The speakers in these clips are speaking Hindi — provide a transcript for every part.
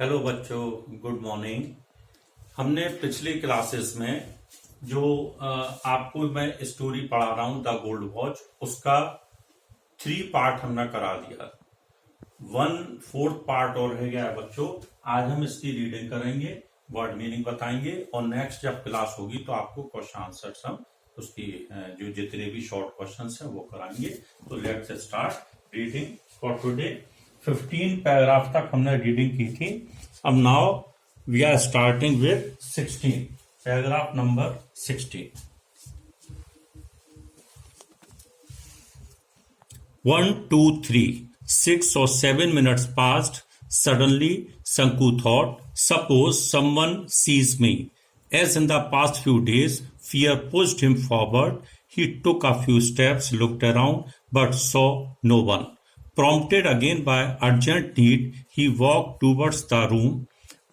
हेलो बच्चों, गुड मॉर्निंग। हमने पिछली क्लासेस में जो आपको मैं स्टोरी पढ़ा रहा हूं द गोल्ड वॉच, उसका 3 पार्ट हमने करा दिया। 1/4 पार्ट और रह गया है बच्चों। आज हम इसकी रीडिंग करेंगे, वर्ड मीनिंग बताएंगे और नेक्स्ट जब क्लास होगी तो आपको क्वेश्चन आंसर हम उसकी जो जितने भी शॉर्ट क्वेश्चंस हैं वो कराएंगे। तो let's start reading for today. 15 paragraph तक हमने रीडिंग की थी। अब now we are starting with 16, paragraph number 16। 1, 2, 3, 6 or 7 minutes passed. Suddenly, Sanku thought, suppose someone sees me. As in the past few days, fear pushed him forward. He took a few steps, looked around, but saw no one. Prompted again by urgent need, he walked towards the room.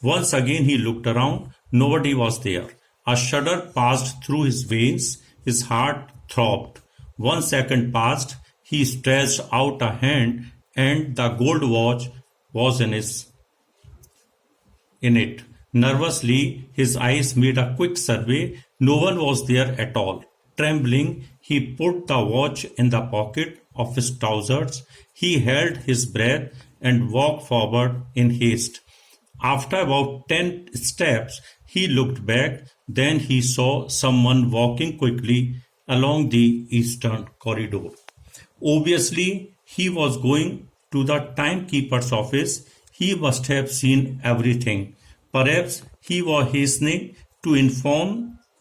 Once again he looked around. Nobody was there. A shudder passed through his veins. His heart throbbed. 1 second passed. He stretched out a hand, and the gold watch was in it. Nervously, his eyes made a quick survey. No one was there at all. Trembling, he put the watch in the pocket of his trousers. He held his breath and walked forward in haste. After about 10 steps, he looked back. Then he saw someone walking quickly along the eastern corridor. Obviously, he was going to the timekeeper's office. He must have seen everything. Perhaps he was hastening to inform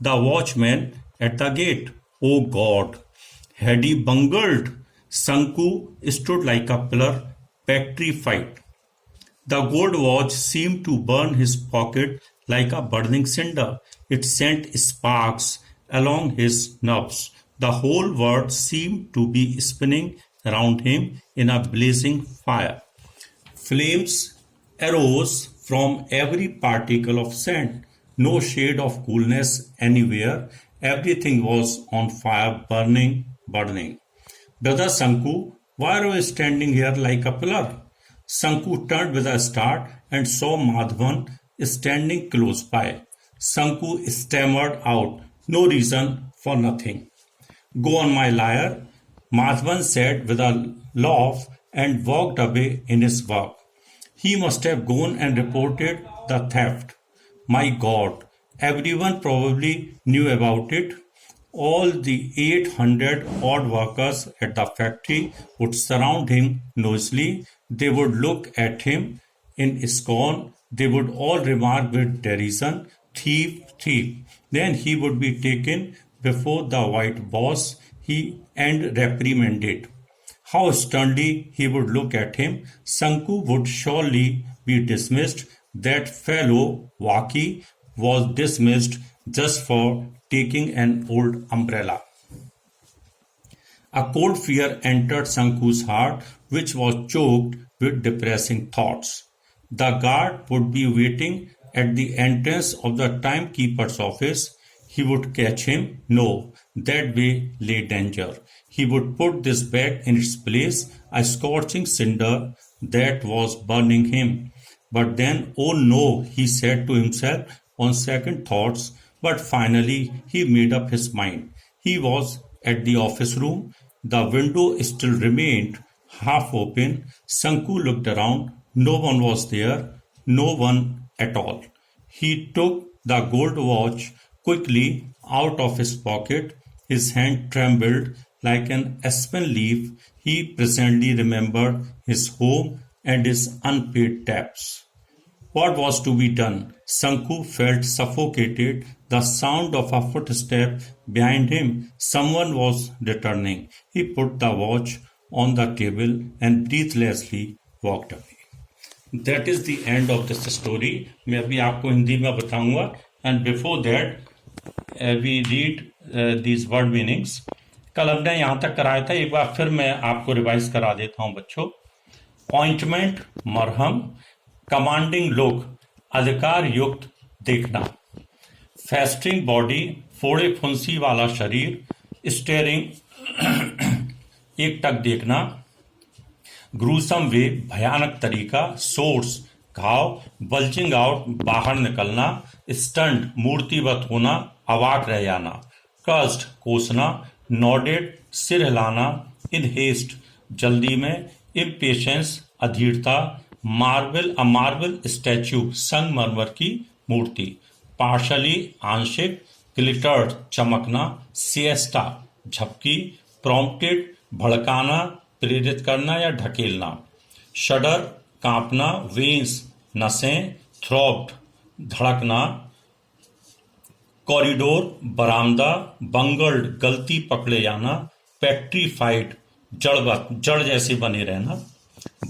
the watchman at the gate. Oh God! Had he bungled? Sanku stood like a pillar, petrified. The gold watch seemed to burn his pocket like a burning cinder. It sent sparks along his nerves. The whole world seemed to be spinning around him in a blazing fire. Flames arose from every particle of sand. No shade of coolness anywhere. Everything was on fire, burning, burning. Brother Sanku, why are you standing here like a pillar? Sanku turned with a start and saw Madhavan standing close by. Sanku stammered out, no reason for nothing. Go on, my liar, Madhavan said with a laugh and walked away in his work. He must have gone and reported the theft. My God, everyone probably knew about it. All the 800 odd workers at the factory would surround him noisily. They would look at him in scorn. They would all remark with derision, thief, thief. Then he would be taken before the white boss and reprimanded. How sternly he would look at him. Sanku would surely be dismissed. That fellow Waki was dismissed just for taking an old umbrella. A cold fear entered Sanku's heart, which was choked with depressing thoughts. The guard would be waiting at the entrance of the timekeeper's office. He would catch him. No, that way lay danger. He would put this bag in its place, a scorching cinder that was burning him. But then, oh no, he said to himself on second thoughts. But finally, he made up his mind. He was at the office room. The window still remained half open. Sanku looked around. No one was there. No one at all. He took the gold watch quickly out of his pocket. His hand trembled like an aspen leaf. He presently remembered his home and his unpaid debts. What was to be done? Sanku felt suffocated. The sound of a footstep behind him. Someone was returning. He put the watch on the table and breathlessly walked away. That is the end of this story. मैं अभी आपको हिंदी में बताऊंगा. And before that, we read these word meanings. कल हमने यहाँ तक कराया था. एक बार फिर मैं आपको रिवाइज करा देता हूँ बच्चों. ऑइंटमेंट मरहम, कमांडिंग लुक अधिकार युक्त देखना, फेस्टिंग बॉडी फोड़े फुंसी वाला शरीर, स्टेयरिंग एकटक देखना, ग्रूसम वे भयानक तरीका, सोर्स घाव, बल्जिंग आउट, बाहर निकलना, स्टंट, मूर्तिवत होना, अवाक रह जाना, कर्स्ड, कोसना, नॉडेड, सिर हिलाना, इन हेस्ट, जल्दी में, इम्पेशेंस, अधीरता, मार्बल, अ मार्बल स्टैच्यू, संगमरमर की मूर्ति, पार्शली, आंशिक, ग्लिटर्ड, चमकना, सिएस्टा, झपकी, प्रॉम्प्टेड, भड़काना, प्रेरित करना या ढकेलना, शडर, कांपना, वेन्स, नसें, थ्रॉब्ड, धड़कना, कॉरिडोर, बरामदा, बंगल्ड, गलती पकड़े जाना, पेट्रीफाइड, जड़वत, जड़ जैसे बने रहना,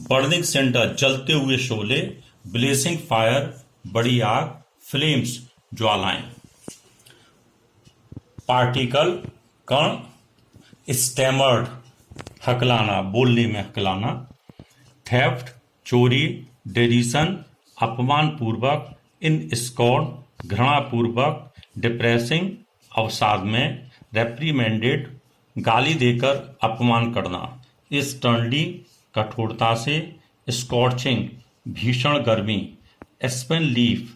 बर्निंग सेंटर, जलते हुए शोले, ब्लेसिंग फायर, बड़ी आग, फ्लेम्स, ज्वालाएं, पार्टिकल, कण, स्टैमर्ड, हकलाना, बोलने में हकलाना, थेफ्ट, चोरी, डेरिसन, अपमान पूर्वक, इन स्कॉर्न, घृणा पूर्वक, डिप्रेसिंग, अवसाद में, रेप्रीमेंडेड, गाली देकर अपमान करना, स्टर्नली, कठोरता से, स्कॉर्चिंग, भीषण गर्मी, एस्पेन लीफ,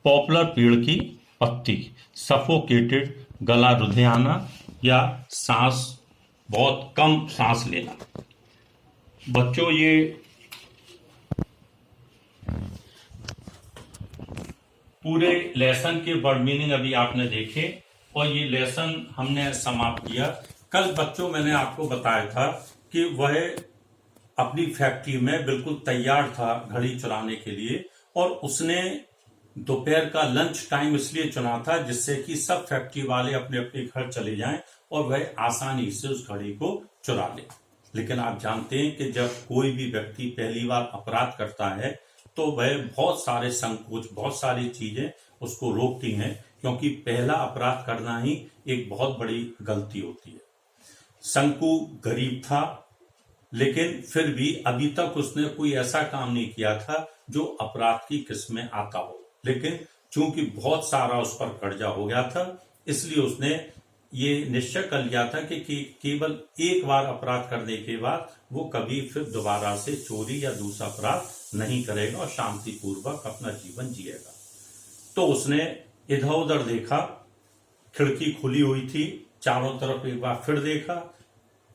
पॉपुलर पेड़ की पत्ती, सफोकेटेड, गला रुंधे आना या सांस, बहुत कम सांस लेना। बच्चों, ये पूरे लेसन के वर्ड मीनिंग अभी आपने देखे और ये लेसन हमने समाप्त किया। कल बच्चों मैंने आपको बताया था कि वह अपनी फैक्ट्री में बिल्कुल तैयार था घड़ी चलाने के लिए और उसने दोपहर का लंच टाइम इसलिए चुना था जिससे कि सब फैक्ट्री वाले अपने अपने घर चले जाएं और वह आसानी से उस घड़ी को चुरा ले। लेकिन आप जानते हैं कि जब कोई भी व्यक्ति पहली बार अपराध करता है तो वह बहुत सारे संकोच, बहुत सारी चीजें उसको रोकती हैं, क्योंकि पहला अपराध करना ही एक बहुत बड़ी गलती होती है। शंकु गरीब था, लेकिन फिर भी अभी तक उसने कोई ऐसा काम नहीं किया था जो अपराध की किस्म में आता हो। लेकिन चूंकि बहुत सारा उस पर कर्जा हो गया था, इसलिए उसने ये निश्चय कर लिया था कि केवल एक बार अपराध करने के बाद वो कभी फिर दोबारा से चोरी या दूसरा अपराध नहीं करेगा और शांतिपूर्वक अपना जीवन जिएगा। तो उसने इधर उधर देखा, खिड़की खुली हुई थी, चारों तरफ एक बार फिर देखा,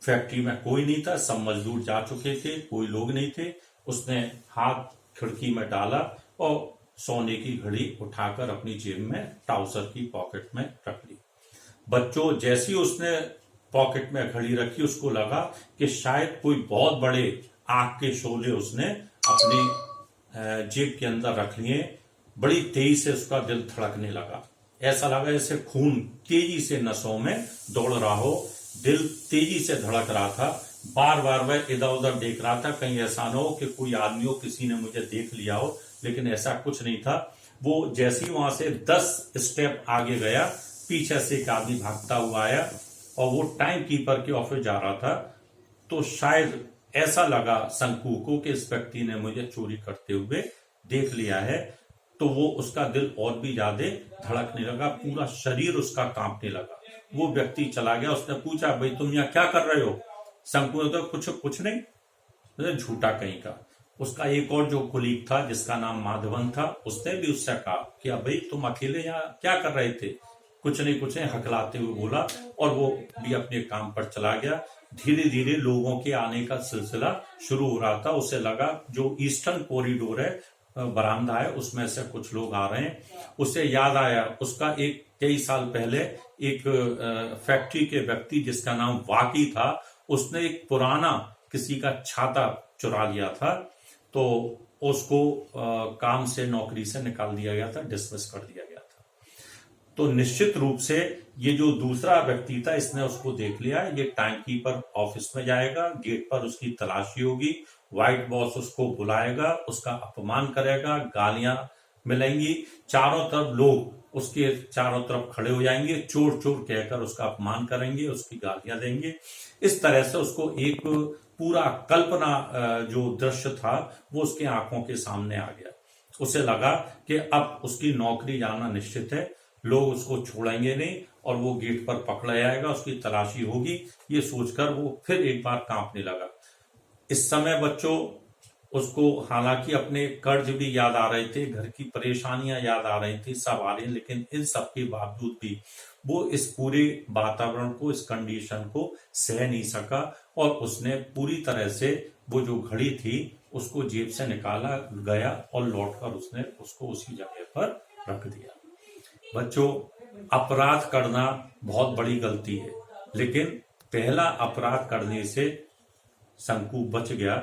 फैक्ट्री में कोई नहीं था, सब मजदूर जा चुके थे, कोई लोग नहीं थे। उसने हाथ खिड़की में डाला और सोने की घड़ी उठाकर अपनी जेब में ट्राउजर की पॉकेट में रख ली। बच्चों, जैसी उसने पॉकेट में घड़ी रखी, उसको लगा कि शायद कोई बहुत बड़े आग के शोले उसने अपनी जेब के अंदर रख लिए। बड़ी तेजी से उसका दिल धड़कने लगा, ऐसा लगा जैसे खून तेजी से नसों में दौड़ रहा हो। दिल तेजी से धड़क रहा था, बार बार वह इधर उधर देख रहा था, कहीं ऐसा न हो कि कोई आदमी हो, किसी ने मुझे देख लिया हो, लेकिन ऐसा कुछ नहीं था। वो जैसे ही वहां से 10 स्टेप आगे गया, पीछे से एक आदमी भागता हुआ आया और वो टाइम कीपर के ऑफिस जा रहा था। तो शायद ऐसा लगा शंकु को कि इस व्यक्ति ने मुझे चोरी करते हुए देख लिया है, तो वो उसका दिल और भी ज्यादा धड़कने लगा, पूरा शरीर उसका कांपने लगा। वो व्यक्ति चला गया, उसने पूछा, भाई तुम यहाँ क्या कर रहे हो? शंकु ने तो कुछ नहीं, झूठा कहीं का। उसका एक और जो कुलीग था जिसका नाम माधवन था, उसने भी उससे कहा कि भाई तुम अकेले यहाँ क्या कर रहे थे? कुछ नहीं, हकलाते हुए बोला, और वो भी अपने काम पर चला गया। धीरे धीरे लोगों के आने का सिलसिला शुरू हो रहा था। उसे लगा जो ईस्टर्न कॉरिडोर है, बरामदा है, उसमें से कुछ लोग आ रहे हैं। उसे याद आया उसका एक कई साल पहले एक फैक्ट्री के व्यक्ति जिसका नाम वाकी था, उसने एक पुराना किसी का छाता चुरा लिया था, तो उसको काम से, नौकरी से निकाल दिया गया था, डिसमिस कर दिया गया था। तो निश्चित रूप से ये जो दूसरा व्यक्ति था, इसने उसको देख लिया। ये टाइम कीपर ऑफिस में जाएगा, गेट पर उसकी तलाशी होगी, व्हाइट बॉस उसको बुलाएगा, उसका अपमान करेगा, गालियां मिलेंगी, चारों तरफ लोग उसके चारों तरफ खड़े हो जाएंगे, चोर चोर कहकर उसका अपमान करेंगे, उसकी गालियां देंगे। इस तरह से उसको एक पूरा कल्पना जो दृश्य था वो उसके आंखों के सामने आ गया। उसे लगा कि अब उसकी नौकरी जाना निश्चित है, लोग उसको छोड़ेंगे नहीं और वो गेट पर पकड़ा जाएगा, उसकी तलाशी होगी। ये सोचकर वो फिर एक बार कांपने लगा। इस समय बच्चों उसको हालांकि अपने कर्ज भी याद आ रहे थे, घर की परेशानियां याद आ रही थी, सब आ रही, लेकिन इन सब के बावजूद भी वो इस पूरे वातावरण को, इस कंडीशन को सह नहीं सका और उसने पूरी तरह से वो जो घड़ी थी उसको जेब से निकाला गया और लौटकर उसने उसको उसी जगह पर रख दिया। बच्चों, अपराध करना बहुत बड़ी गलती है, लेकिन पहला अपराध करने से शंकु बच गया।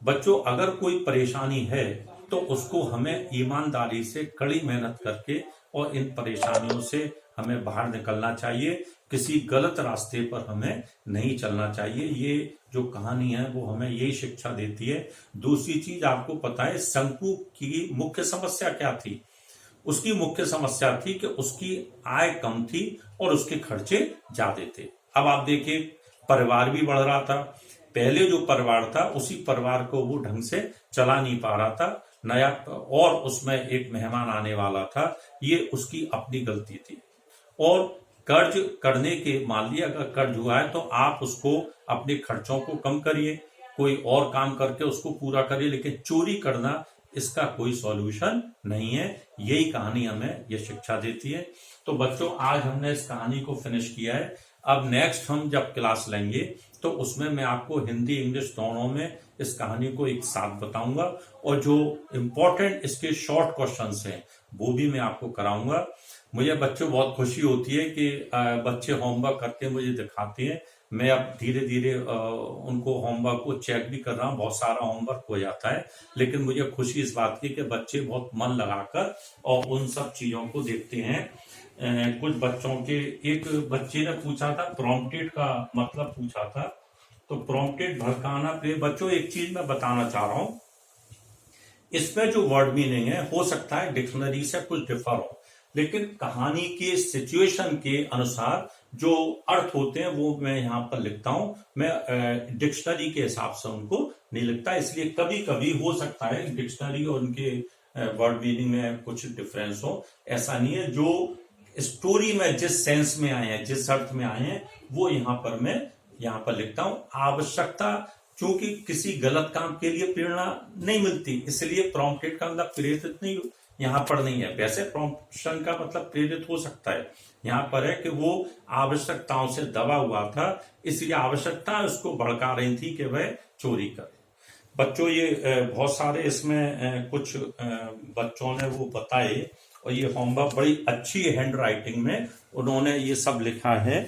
बच्चों, अगर कोई परेशानी है तो उसको हमें ईमानदारी से कड़ी मेहनत करके और इन परेशानियों से हमें बाहर निकलना चाहिए। किसी गलत रास्ते पर हमें नहीं चलना चाहिए। ये जो कहानी है वो हमें यही शिक्षा देती है। दूसरी चीज आपको पता है, शंकु की मुख्य समस्या क्या थी? उसकी मुख्य समस्या थी कि उसकी आय कम थी और उसके खर्चे ज्यादा थे। अब आप देखिए, परिवार भी बढ़ रहा था, पहले जो परिवार था उसी परिवार को वो ढंग से चला नहीं पा रहा था, नया, और उसमें एक मेहमान आने वाला था, ये उसकी अपनी गलती थी। और कर्ज करने के, मान लिया अगर कर्ज हुआ है तो आप उसको अपने खर्चों को कम करिए, कोई और काम करके उसको पूरा करिए, लेकिन चोरी करना इसका कोई सॉल्यूशन नहीं है। यही कहानी हमें ये शिक्षा देती है। तो बच्चों, आज हमने इस कहानी को फिनिश किया है। अब नेक्स्ट हम जब क्लास लेंगे तो उसमें मैं आपको हिंदी इंग्लिश दोनों में इस कहानी को एक साथ बताऊंगा और जो इम्पोर्टेंट इसके शॉर्ट क्वेश्चंस हैं वो भी मैं आपको कराऊंगा। मुझे बच्चों बहुत खुशी होती है कि बच्चे होमवर्क करके मुझे दिखाते हैं। मैं अब धीरे धीरे उनको होमवर्क को चेक भी कर रहा हूँ, बहुत सारा होमवर्क हो जाता है, लेकिन मुझे खुशी इस बात की कि बच्चे बहुत मन लगाकर और उन सब चीजों को देखते हैं। कुछ बच्चों के, एक बच्चे ने पूछा था प्रॉम्प्टेड का मतलब पूछा था, तो प्रॉम्प्टेड भड़काना पे बच्चों एक चीज मैं बताना चाह रहा हूँ, इसमें जो वर्ड मीनिंग है हो सकता है डिक्शनरी से कुछ डिफर हो, लेकिन कहानी के सिचुएशन के अनुसार जो अर्थ होते हैं वो मैं यहाँ पर लिखता हूं। मैं डिक्शनरी के हिसाब से उनको नहीं लिखता, इसलिए कभी कभी हो सकता है डिक्शनरी और उनके वर्ड मीनिंग में कुछ डिफरेंस हो। ऐसा नहीं है, जो स्टोरी में जिस सेंस में आए हैं, जिस अर्थ में आए हैं, वो यहाँ पर मैं यहाँ पर लिखता हूं। आवश्यकता, चूंकि किसी गलत काम के लिए प्रेरणा नहीं मिलती, इसलिए प्रॉम्प्टेड का मतलब प्रेरित नहीं, यहाँ पर नहीं है। वैसे प्रॉम्प्शन का मतलब प्रेरित हो सकता है, यहाँ पर है कि वो आवश्यकताओं से दबा हुआ था, इसलिए आवश्यकता उसको भड़का रही थी कि वह चोरी करे। बच्चों, ये बहुत सारे इसमें कुछ बच्चों ने वो बताए और ये होमवर्क बड़ी अच्छी हैंड राइटिंग में उन्होंने ये सब लिखा है।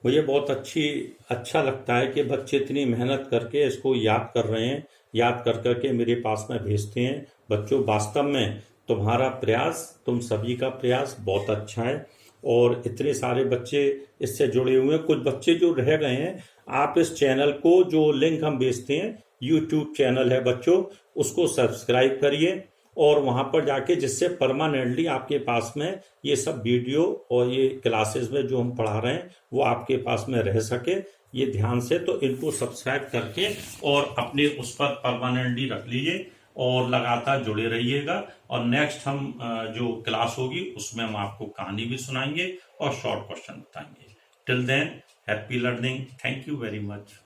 मुझे बहुत अच्छा लगता है कि बच्चे इतनी मेहनत करके इसको याद कर रहे हैं, याद कर करके मेरे पास में भेजते हैं। बच्चों, वास्तव में तुम्हारा प्रयास, तुम सभी का प्रयास बहुत अच्छा है और इतने सारे बच्चे इससे जुड़े हुए हैं। कुछ बच्चे जो रह गए हैं, आप इस चैनल को, जो लिंक हम भेजते हैं, यूट्यूब चैनल है बच्चों, उसको सब्सक्राइब करिए और वहां पर जाके, जिससे परमानेंटली आपके पास में ये सब वीडियो और ये क्लासेस में जो हम पढ़ा रहे हैं वो आपके पास में रह सके, ये ध्यान से। तो इनको सब्सक्राइब करके और अपने उस पर परमानेंटली रख लीजिए और लगातार जुड़े रहिएगा। और नेक्स्ट हम जो क्लास होगी उसमें हम आपको कहानी भी सुनाएंगे और शॉर्ट क्वेश्चन बताएंगे। Till then, happy learning. Thank you very much.